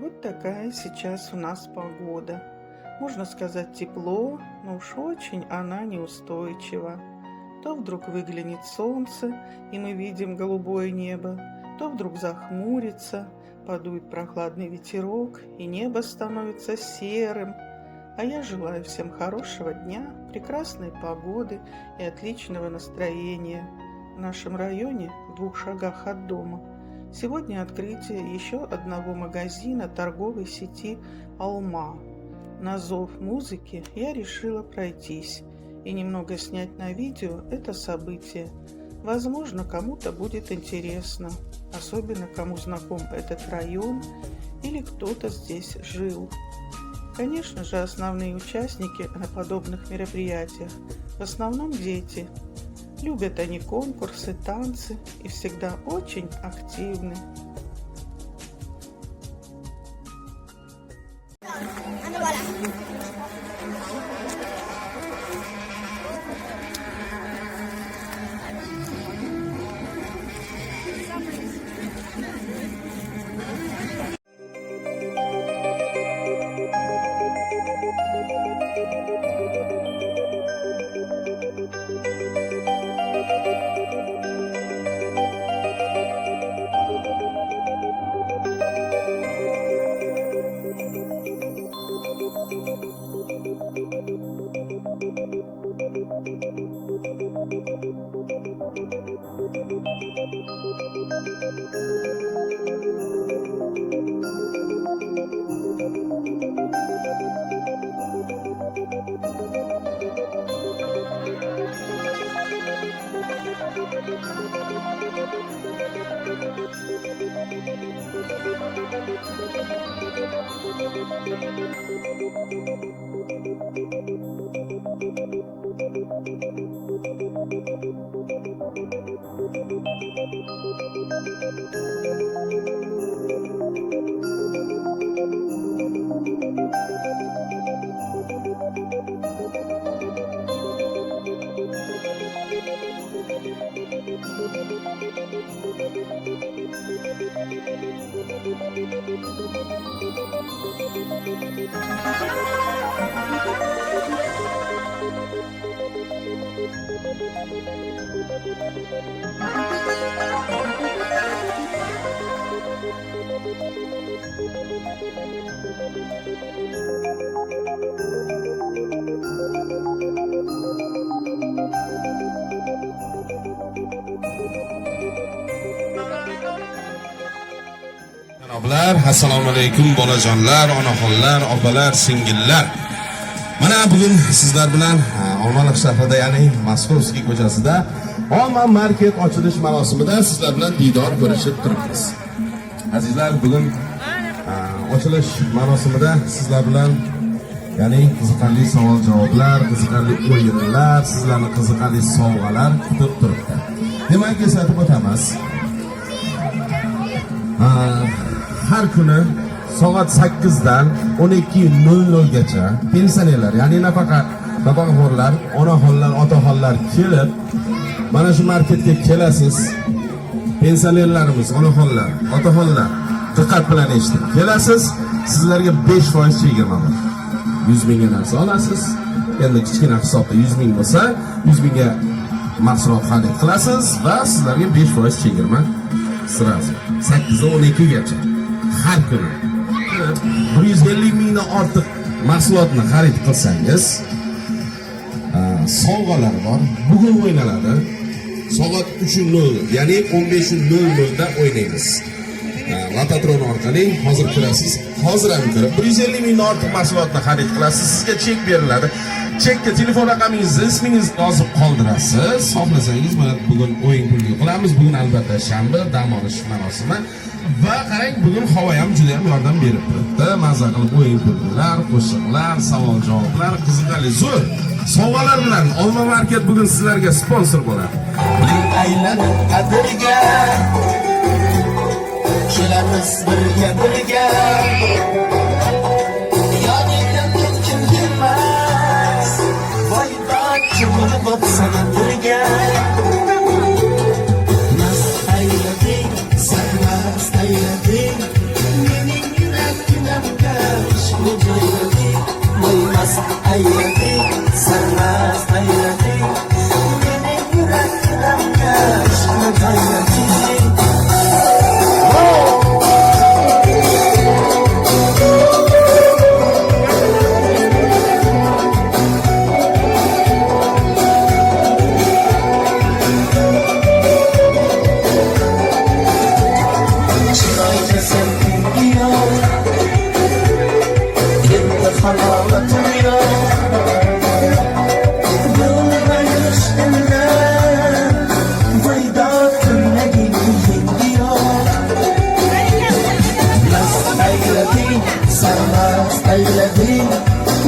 Вот такая сейчас у нас погода. Можно сказать тепло, но уж очень она неустойчива. То вдруг выглянет солнце, и мы видим голубое небо, то вдруг захмурится, подует прохладный ветерок, и небо становится серым. А я желаю всем хорошего дня, прекрасной погоды и отличного настроения. В нашем районе, в 2 шагах от дома, сегодня открытие еще одного магазина торговой сети «Алма». На зов музыки я решила пройтись и немного снять на видео это событие. Возможно, кому-то будет интересно, особенно кому знаком этот район или кто-то здесь жил. Конечно же, основные участники на подобных мероприятиях в основном дети. Любят они конкурсы, танцы и всегда очень активны. Assalomu alaykum bolajonlar, onaxonlar, opalar, singillar. Mana bugun sizlar bilan Olmaliq shahrida, ya'ni Moskovskiy ko'chasida Olma market ochilish marosimida sizlar bilan diydor ko'rishib turibmiz. Azizlar, bugun ochilish marosimida sizlar bilan ya'ni qiziqarli savol-javoblar, qiziqarli o'yinlar, sizlarni qiziqarli sovg'alar kutib turibdi. Demak, eslatib o'tamiz. Har kuni soat 8 dan 12:00 gacha pensionerlar, ya'ni nafaqaxo'rlar, onaxonlar, otaxonlar kelib mana shu marketga kelasiz. Pensionerlarimiz, onaxonlar, otaxonlar diqqat bilan eshiting. Kelasiz, sizlarga 5% chegirma bor. 100 mingga narsa olasiz. Endi kichkina hisobda 100 ming bo'lsa, 100 mingga mahsulot xarid qilasiz va sizlarga 5% chegirma sirasi 8 dan 12 gacha. Har kuni 150 mingdan ortiq mahsulotni xarid qilsangiz sovg'alar bor. Bugun o'ynaladi. Soat 3:00, ya'ni 15:00 da o'ynaymiz. Lotatron orqali hozir kirasiz. Hozir ham kirib 150 mingdan ortiq mahsulotni xarid qilasiz. Sizga chek beriladi. Chekka telefon raqamingizni, ismingizni yozib qoldirasiz. Xohlasangiz mana bugun o'yin pulga qilamiz. Bugun albatta shanba, dam olish marosimi. Va qarang, bugun havo ham juda ham yordam berib turibdi. Mazza qilib o'yin kulgular, qo'shiqlar, savol-javoblar, qiziqarli zo'r sovg'alar bilan Olma market bugun sizlarga sponsor bo'ladi. Aylanib qadriga kelamiz birga yoningdan kim kelmas, voy do'chi bo'lib o'tsana birga. Mast aylading, sarmast aylading, mening yurakim sarmast aylading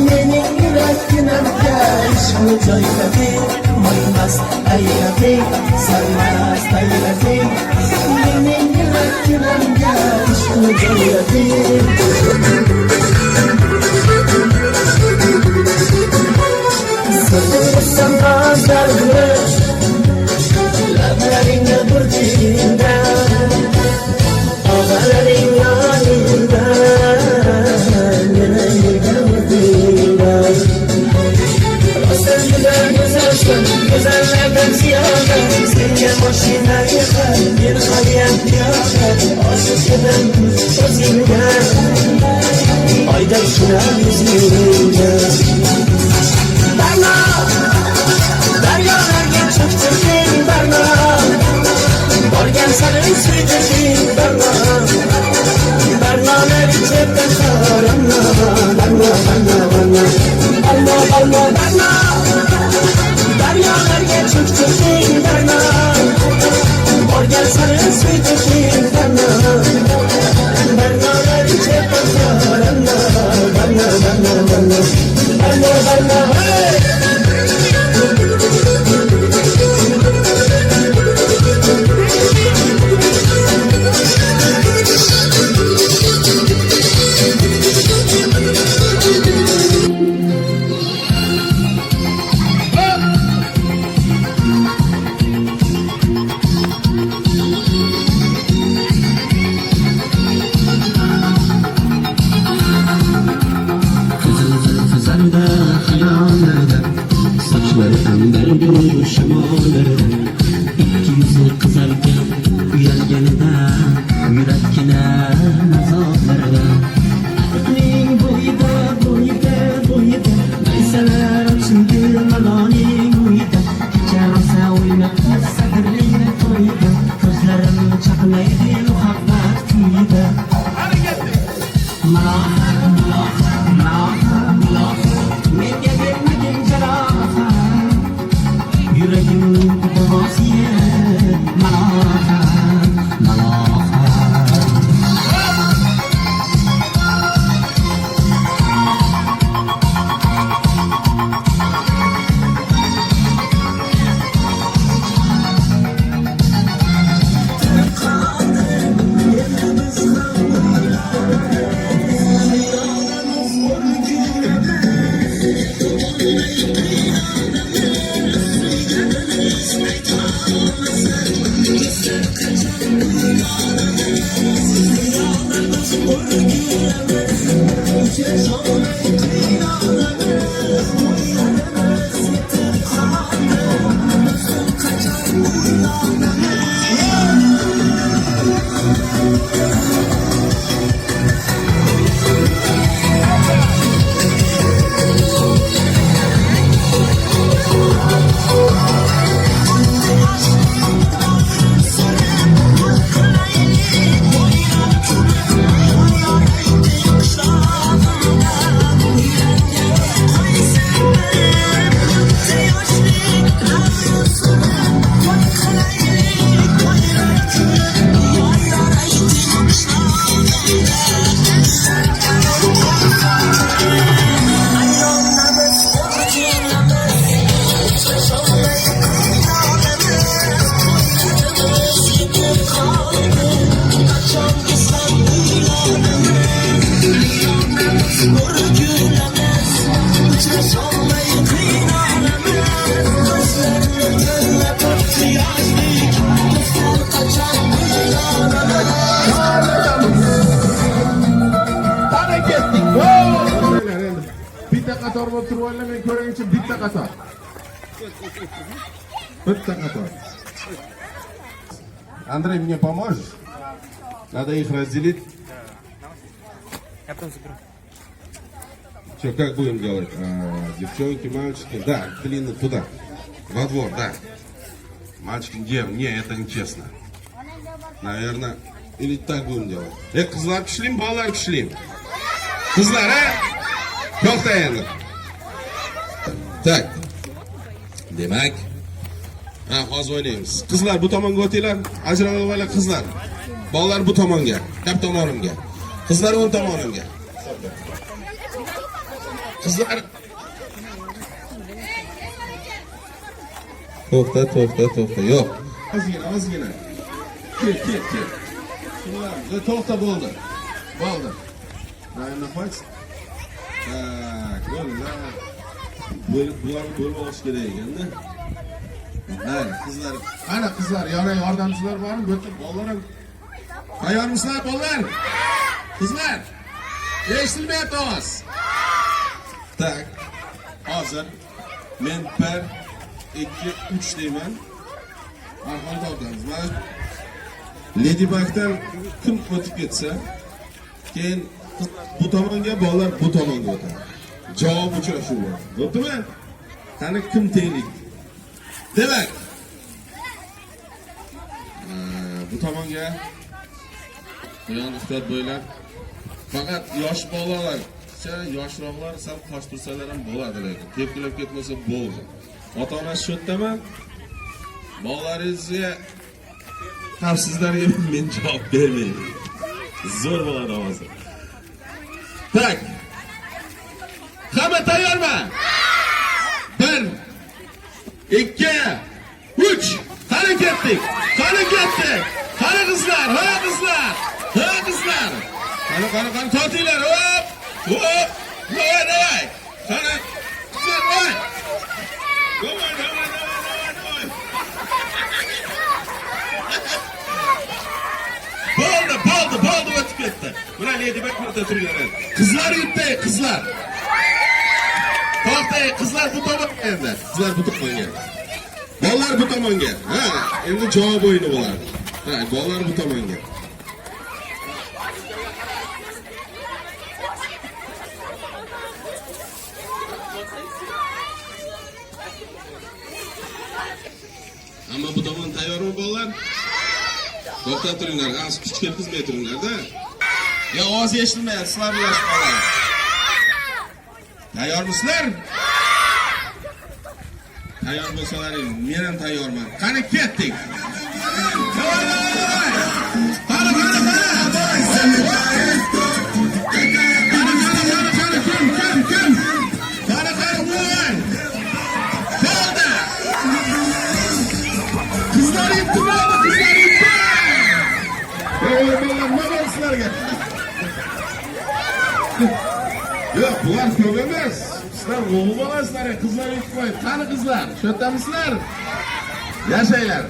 mening yurakkinamga ishqni joylading mo'ymast aylading sarmast aylading mening yurakkinamga ishqni joylading Sırtımızdan azarmış Lablarına burdinda Ağaların yanında Yüreğine burdinda Asıl güzelsin Güzellerden ziyade Sence başına yıkar Bir haliyen piyade Aşık eden sözünde Ayda şuna yüzünde Berna, deryalarga chiqtirding Berna, borgan sari suydirding Berna, Bernalar chetdan qaramna, Berna, Berna, deryalarga chiqtirding Berna, borgan sari suydirding Berna, Bernalar chetdan qaramna, Berna, hey! İki yüzü kızarken uyarganida yurakkina nazorlarda Ning bo'yida Maysalar ochildi maloning bo'yida Kecha rosa o'ynab sadrling to'yida Ko'zlarim chaqnaydi muhabbat kuyida Menga bermagin jarohat Yuragimning duosiga malohat Bitta qator bo'lib turiblar, men ko'rgancha bitta qator. Bitta qator. Андрей, мне поможешь? Надо их разделить. Я потом заберу. Что, как будем делать? Девчонки, мальчики? Да, длинно туда. Во двор, да. Мальчики, где? Не, это нечестно. Наверное, или так будем делать. Kızlar pişirim, balalar pişirim. Kızlar, ha? To'xtayinglar. Tak. Demak, hozir o'ynaymiz. Qizlar bu tomonga o'tinglar, ajralib olinglar qizlar. Bolalar bu tomonga, chap tomonimga. Qizlar o'ng tomonimga. Kızlar. To'xta. Yo'q. Ozgina. Kel. Shunlar, to'xta bo'ldi. Mana qo'y. Bular bo'lib olish kerak ekanda. Qizlar, qani qizlar, yordamchilar bormi? Bu yerda bolalar ham. Tayyormisizlar bolalar? Qizlar. Eshitilmayapti ovoz. Tak. Hozir men 1 2 3 deyman. Arqon tortamiz. Mana Ladybug'dan kim o'tib ketsa, keyin bu tomonga, bolalar bu tomonga o'tadi. Javob uchrashuv bor. Bo'ptimi? Qani kim tenglik? Demak, bu tomonga yon ustod bo'ylab faqat yosh bolalar, yoshroqlar sal qosh tursalar ham bo'ladi, lekin tepkilab ketmasa bo'ldi. Ota-onasi shu yerdami? Bolalaringizga xavfsizlarga men javob bermayman. Zo'r bo'ladi hozir. Tak. Hamma tayyormi? 1 2 3 Qani ketdik. Qani qizlar, qizlar. Qani tortinglar. Hop. Davay. Qani qizlar, voy. Davay. Bo'ldi, o'tib ketdi. Mana Ladybug burada turganlar. Qizlar yutdi, qizlar. To'xtay, qizlar bu tomonga endi. Bolalar bu tomonga. Ha, endi javob o'yini bo'ladi. Ha, bolalar bu tomonga. Ammo bu tomon tayyormi bolalar? To'xtab turinglar, az kuch ketkizmay turinglar-da. Ya ovoz eshitilmayapti, sizlar bilasiz bolalar. Tayyormisizlar? Tayyor bo'lsalaring, men ham tayyorman. Qani ketdik. Yo'q, bular ko'p emas. Sizlar o'g'il bolasizlar, qizlar yutmaydi. Qani qizlar, shu yerdamisizlar? Yashanglar.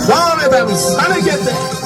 Devam ederiz. Hareketler.